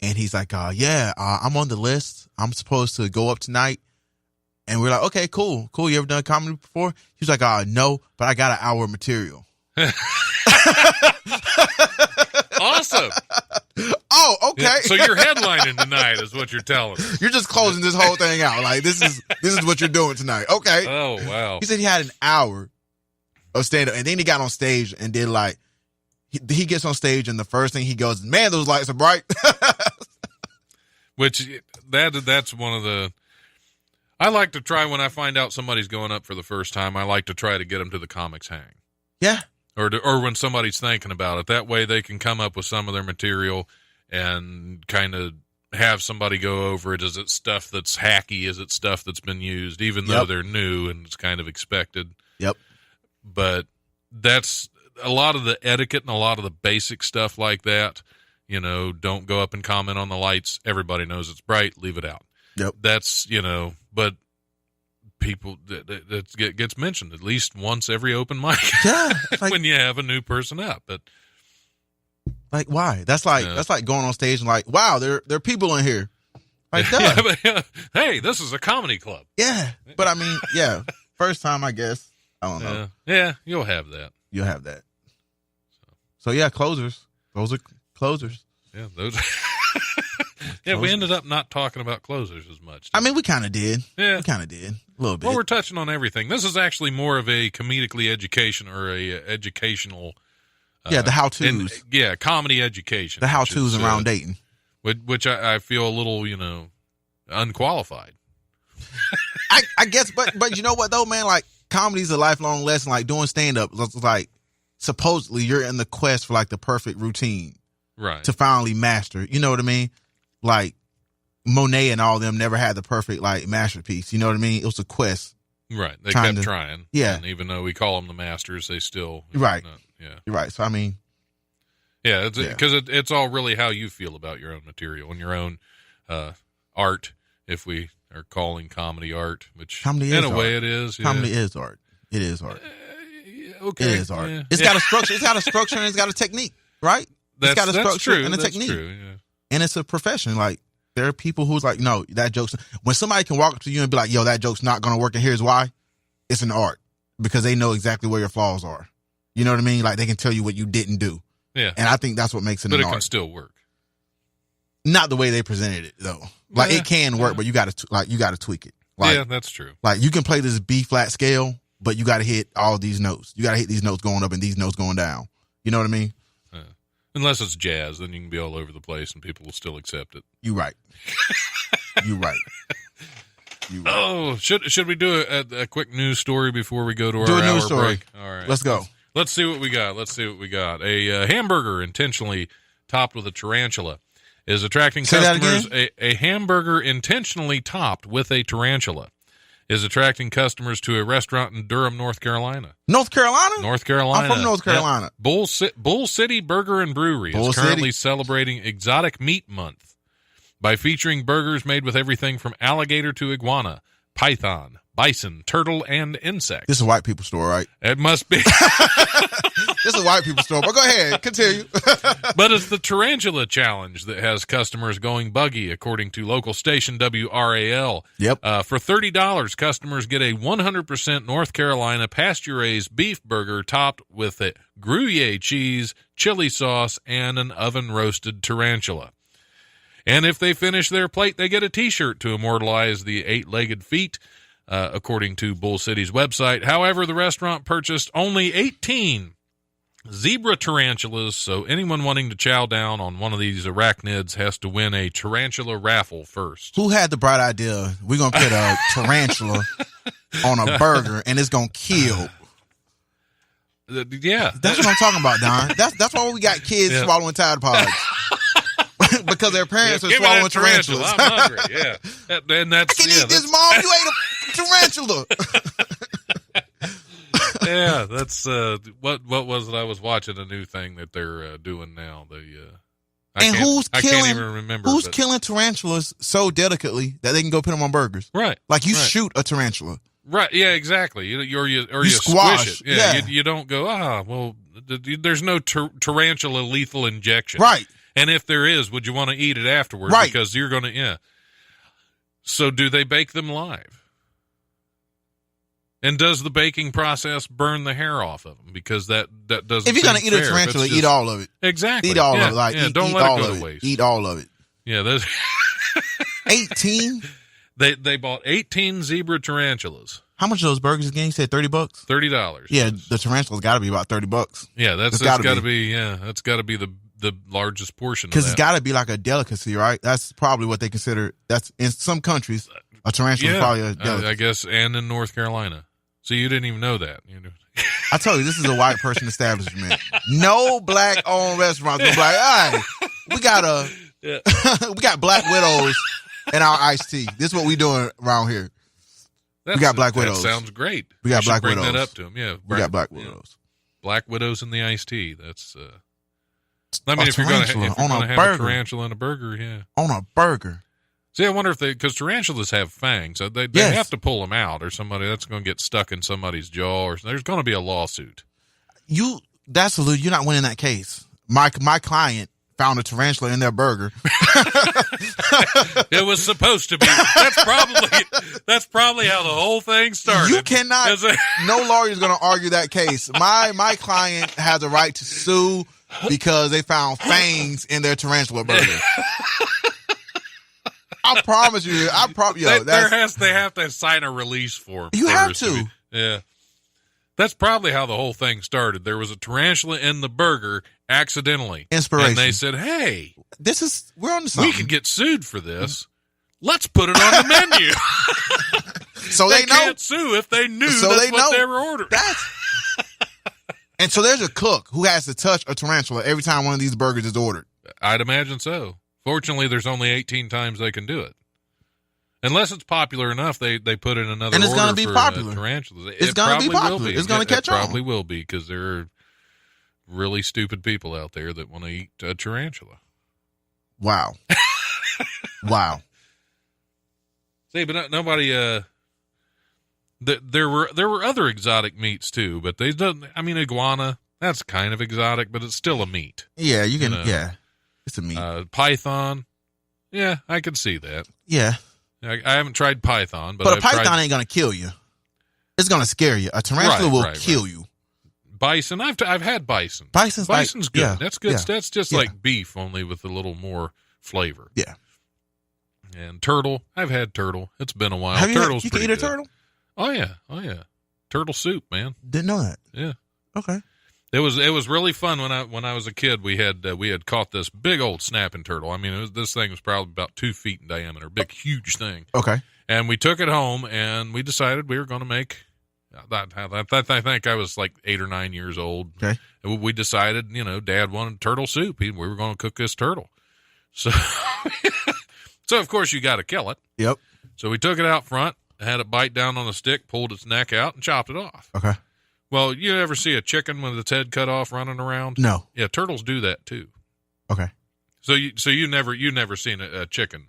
and he's like, I'm on the list. I'm supposed to go up tonight. And we're like, okay, cool. You ever done comedy before? He's like, no, but I got an hour of material. Awesome. Oh, okay. So you're headlining tonight is what you're telling us. You're just closing this whole thing out. Like, this is what you're doing tonight. Okay. Oh, wow. He said he had an hour of stand-up, and then he got on stage and did like, he gets on stage, and the first thing he goes, "Man, those lights are bright." Which that's one of the. I like to try when I find out somebody's going up for the first time. I like to try to get them to the comics hang. Yeah. Or when somebody's thinking about it, that way they can come up with some of their material and kind of have somebody go over it. Is it stuff that's hacky? Is it stuff that's been used, even though they're new and it's kind of expected? Yep. But that's a lot of the etiquette and a lot of the basic stuff like that. Don't go up and comment on the lights. Everybody knows it's bright. Leave it out. Yep. That's, but people, that gets mentioned at least once every open mic. Yeah. When you have a new person up. But like, why? That's like going on stage and like, wow, there are people in here. Like, hey, this is a comedy club. Yeah. But I mean, yeah. First time, I guess. I don't know. Yeah, you'll have that. You'll have that. So yeah, closers. Those are Closers. Yeah, those. Yeah, we ended up not talking about closers as much. I mean, we kind of did. Yeah. We kind of did. A little bit. Well, we're touching on everything. This is actually more of a comedically education or a educational. The how-tos. Comedy education. The how-tos around dating. Which I feel a little, unqualified. I guess, but you know what though, man? Like, comedy's a lifelong lesson. Like, doing stand-up, like, supposedly you're in the quest for, like, the perfect routine. Right. To finally master. You know what I mean? Like, Monet and all them never had the perfect, like, masterpiece. You know what I mean? It was a quest. Right. They kept trying. Yeah. And even though we call them the masters, they still. Right. Yeah. You're right. So, I mean. Yeah. Because it's all really how you feel about your own material and your own art, if we are calling comedy art, which comedy in a way it is. Yeah. Comedy is art. It is art. Okay. It is art. Yeah. It's got a structure. It's got a structure and it's got a technique, right? It's got a structure and a technique. True, yeah. And it's a profession. Like, there are people who's like, no, that joke's... When somebody can walk up to you and be like, yo, that joke's not going to work, and here's why, it's an art. Because they know exactly where your flaws are. You know what I mean? Like, they can tell you what you didn't do. Yeah. And I think that's what makes it an art. But it can still work. Not the way they presented it, though. Like, it can work, but you got to tweak it. Like, yeah, that's true. Like, you can play this B flat scale, but you got to hit all these notes. You got to hit these notes going up and these notes going down. You know what I mean? Unless it's jazz, then you can be all over the place and people will still accept it. You're right. You're right. You're right. Oh, should we do a quick news story before we go to our hour news story break? All right. Let's go. Let's see what we got. A hamburger intentionally topped with a tarantula is attracting customers. A hamburger intentionally topped with a tarantula is attracting customers to a restaurant in Durham, North Carolina. North Carolina? North Carolina. I'm from North Carolina. Yep. Bull City Burger and Brewery is currently celebrating Exotic Meat Month by featuring burgers made with everything from alligator to iguana, python, bison, turtle, and insect. This is a white people store, right? It must be. This is a white people store, but go ahead, continue. But it's the Tarantula Challenge that has customers going buggy, according to local station WRAL. Yep. For $30, customers get a 100% North Carolina pasture-raised beef burger topped with a Gruyere cheese, chili sauce, and an oven-roasted tarantula. And if they finish their plate, they get a T-shirt to immortalize the eight-legged feat, according to Bull City's website. However, the restaurant purchased only 18 zebra tarantulas, so anyone wanting to chow down on one of these arachnids has to win a tarantula raffle first. Who had the bright idea, we're going to put a tarantula on a burger and it's going to kill? Yeah. That's what I'm talking about, Don. That's why we got kids swallowing Tide Pods. Because their parents are swallowing tarantulas. I'm hungry, yeah. And that's, I can eat this, Mom. You ate a tarantula. Yeah, that's what was it? I was watching a new thing that they're doing now. I can't even remember. Who's killing tarantulas so delicately that they can go put them on burgers? Right. Like you shoot a tarantula. Right. Yeah. Exactly. You squash squish it. Yeah. You don't go. Well, there's no tarantula lethal injection. Right. And if there is, would you want to eat it afterwards? Right. Because you're going to. Yeah. So do they bake them live? And does the baking process burn the hair off of them? Because that doesn't. If you're going to eat a tarantula, eat all of it. Exactly. Eat all of it. Like, don't let it go to waste. Eat all of it. Yeah. Those 18? They bought 18 zebra tarantulas. How much are those burgers again? You said $30? $30. Yeah, the tarantula's got to be about $30. Yeah, that's got to be. Yeah, that's got to be the largest portion. Because it's got to be like a delicacy, right? That's probably what they consider. That's in some countries, a tarantula is probably a delicacy. I guess, and in North Carolina. So you didn't even know that. I told you, this is a white person establishment. No black-owned restaurants. Like, all right, we got we got Black Widows in our iced tea. This is what we doing around here. We got Black Widows. That sounds great. We got Black Widows. Bring that up to them. Yeah, we got Black Widows. Black Widows in the iced tea. That's. I mean, if you're going to have a tarantula in a burger, yeah, on a burger. See, I wonder if because tarantulas have fangs, they have to pull them out, or somebody that's going to get stuck in somebody's jaw, or there's going to be a lawsuit. You're not winning that case. My client found a tarantula in their burger. It was supposed to be. That's probably how the whole thing started. You cannot. No lawyer is going to argue that case. My client has a right to sue because they found fangs in their tarantula burger. I promise you. They have to sign a release form. You have to. Yeah. That's probably how the whole thing started. There was a tarantula in the burger accidentally. Inspiration. And they said, hey, we're on to something. We could get sued for this. Let's put it on the menu. So they know. Can't sue if they knew that's what they were ordering. And so there's a cook who has to touch a tarantula every time one of these burgers is ordered. I'd imagine so. Fortunately, there's only 18 times they can do it. Unless it's popular enough, they put in another and it's order going to be for popular. Tarantulas. It's going to be popular. It's going to catch on. It probably will be because there are really stupid people out there that want to eat a tarantula. Wow. Wow. See, but nobody. There were other exotic meats too, but they don't. I mean, iguana. That's kind of exotic, but it's still a meat. Yeah, you can. Yeah, it's a meat. Python. Yeah, I can see that. Yeah. I haven't tried python, but a python ain't gonna kill you. It's gonna scare you. A tarantula will kill you. Bison, I've had bison. Bison's good. Yeah, that's good. Yeah, that's just like beef, only with a little more flavor. Yeah. And turtle, I've had turtle. It's been a while. Have Turtle's you can eat a turtle? Oh yeah. Turtle soup, man. Didn't know that. Yeah. Okay. It was really fun when I was a kid. We had caught this big old snapping turtle. I mean, this thing was probably about 2 feet in diameter, big, huge thing. Okay. And we took it home, and we decided we were going to make. I think I was like 8 or 9 years old. Okay. And we decided, Dad wanted turtle soup. We were going to cook this turtle. So, so of course you got to kill it. Yep. So we took it out front, had it bite down on a stick, pulled its neck out, and chopped it off. Okay. Well, you ever see a chicken with its head cut off running around? No. Yeah, turtles do that too. Okay. So you never seen a chicken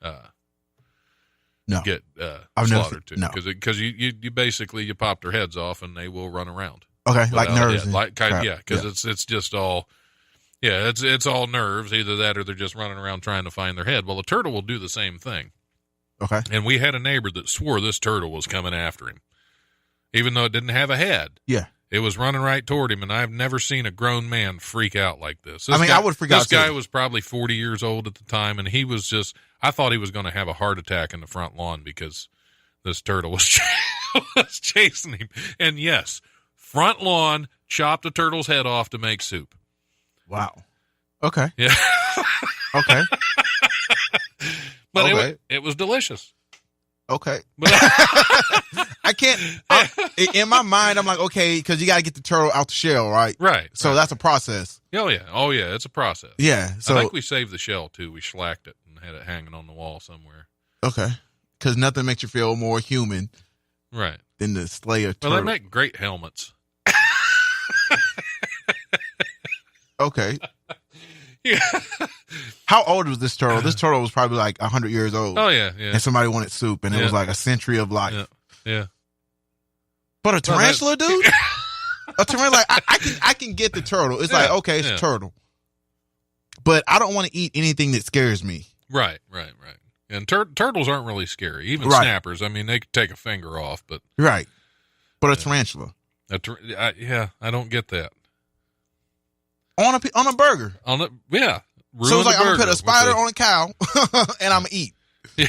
no. get I've slaughtered too? No. Because you basically you pop their heads off and they will run around. Okay, like nerves. Because it's just all it's all nerves. Either that or they're just running around trying to find their head. Well, a turtle will do the same thing. Okay. And we had a neighbor that swore this turtle was coming after him. Even though it didn't have a head. Yeah. It was running right toward him, and I've never seen a grown man freak out like this. I would freak out This guy was probably 40 years old at the time, and he was I thought he was going to have a heart attack in the front lawn because this turtle was chasing him. And yes, front lawn, chopped the turtle's head off to make soup. Wow. Okay. Yeah. Okay. But it was delicious. Okay. I can't. In my mind, I'm like, okay, because you got to get the turtle out the shell, right? Right. So that's a process. Oh yeah, it's a process. Yeah. So I think we saved the shell too. We shellacked it and had it hanging on the wall somewhere. Okay. Because nothing makes you feel more human, right, than to slay a turtle. Well, they make great helmets. Okay. Yeah. How old was this turtle? This turtle was probably like 100 years old. Oh yeah. And somebody wanted soup, and it was like a century of life. Yeah. But a tarantula, dude. A tarantula, like I can get the turtle. It's like, okay, it's a turtle, but I don't want to eat anything that scares me. Right. And turtles aren't really scary. Even snappers. I mean, they could take a finger off, but right. But a tarantula. I don't get that. On a burger. So it's like I'm gonna put a spider on a cow, and I'm gonna eat. Yeah.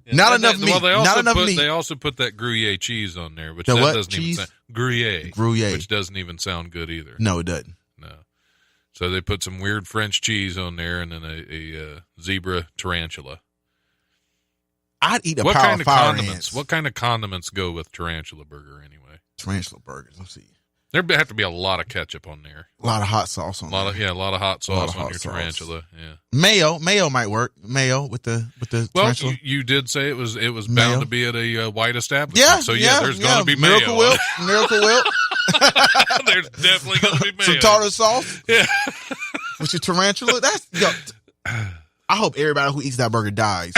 Not enough meat. Well, not enough meat. They also put that Gruyere cheese on there, which doesn't even sound Gruyere, which doesn't even sound good either. No, it doesn't. No. So they put some weird French cheese on there, and then a zebra tarantula. I'd eat a power of fire condiments? What kind of condiments go with tarantula burger anyway? Tarantula burgers. Let's see. There have to be a lot of ketchup on there. A lot of hot sauce on there. A lot of hot sauce on your tarantula. Yeah. Mayo might work. Mayo with the tarantula. Well, you did say it was bound to be at a white establishment. Yeah. So there's going to be Miracle mayo. Miracle Whip. There's definitely going to be mayo. Some tartar sauce. Yeah. With your tarantula. I hope everybody who eats that burger dies.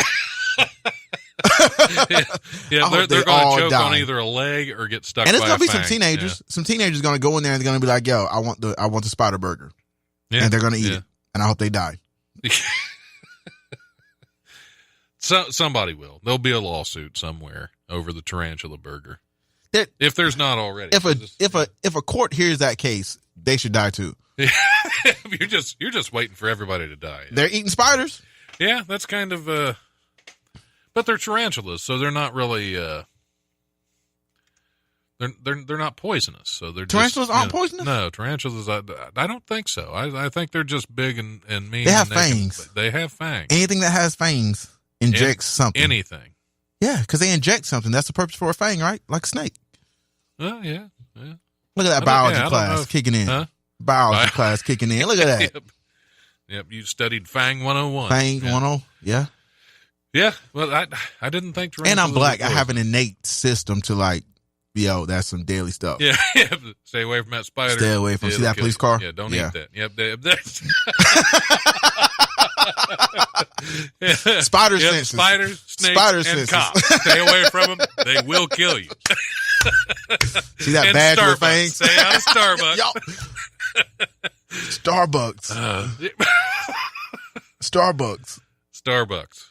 They're going to choke on either a leg or get stuck. And it's going to be some teenagers. Yeah. Some teenagers going to go in there and they're going to be like, "Yo, I want the spider burger," and they're going to eat it. And I hope they die. Somebody will. There'll be a lawsuit somewhere over the tarantula burger. If there's not already. If a court hears that case, they should die too. you're just waiting for everybody to die. They're eating spiders. Yeah, that's kind of but they're tarantulas, so they're not really they're not poisonous. So they're tarantulas aren't poisonous? No, tarantulas I don't think so. I think they're just big and mean. They have fangs. They have fangs. Anything that has fangs injects something. Anything. Yeah, because they inject something. That's the purpose for a fang, right? Like a snake. Oh, yeah. Look at that biology class kicking in. Huh? Biology class kicking in. Look at that. Yep, you studied Fang 101. Fang 101, yeah. Yeah, well, I didn't think tarantulas. And I'm black. I have an innate system to like, yo, that's some daily stuff. Yeah, stay away from that spider. Stay away from, see that police car? Yeah, don't eat that. Yep, that's... Spider senses. Spiders, snakes, and cops. Stay away from them. They will kill you. See that badge with fangs? Stay out of Starbucks. Starbucks.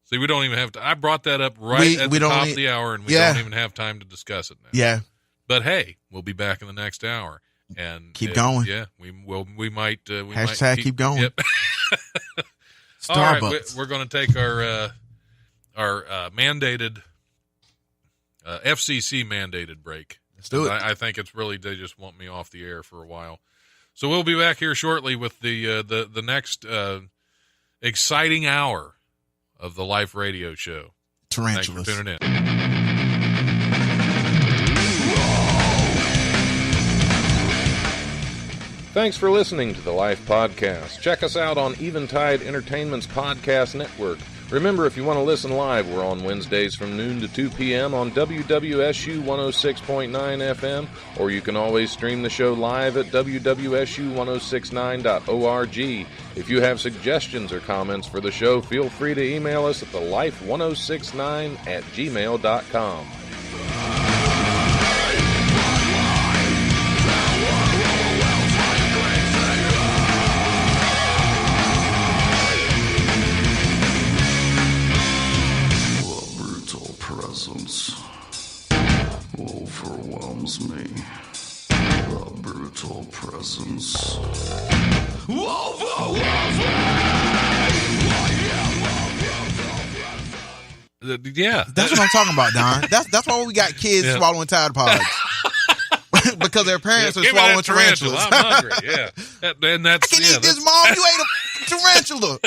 See, we don't even have to. I brought that up at the top of the hour, and we don't even have time to discuss it now. Yeah. But hey, we'll be back in the next hour. And keep going. Yeah, we might. Hashtag keep going. Yep. Starbucks. All right, we're going to take our mandated FCC mandated break. Let's do it. I think it's really they just want me off the air for a while. So we'll be back here shortly with the next exciting hour of the Life Radio Show. Tarantulas. Thanks for tuning in. Thanks for listening to the Life Podcast. Check us out on Eventide Entertainment's podcast network. Remember, if you want to listen live, we're on Wednesdays from noon to 2 p.m. on WWSU 106.9 FM, or you can always stream the show live at wwsu1069.org. If you have suggestions or comments for the show, feel free to email us at thelife1069@gmail.com. Overwhelms me. The brutal presence overwhelms me. Yeah, that's what I'm talking about, Don. That's why we got kids swallowing Tide Pods because their parents are swallowing tarantulas. I'm hungry. Yeah, and that's I can eat this, Mom. You ate a tarantula.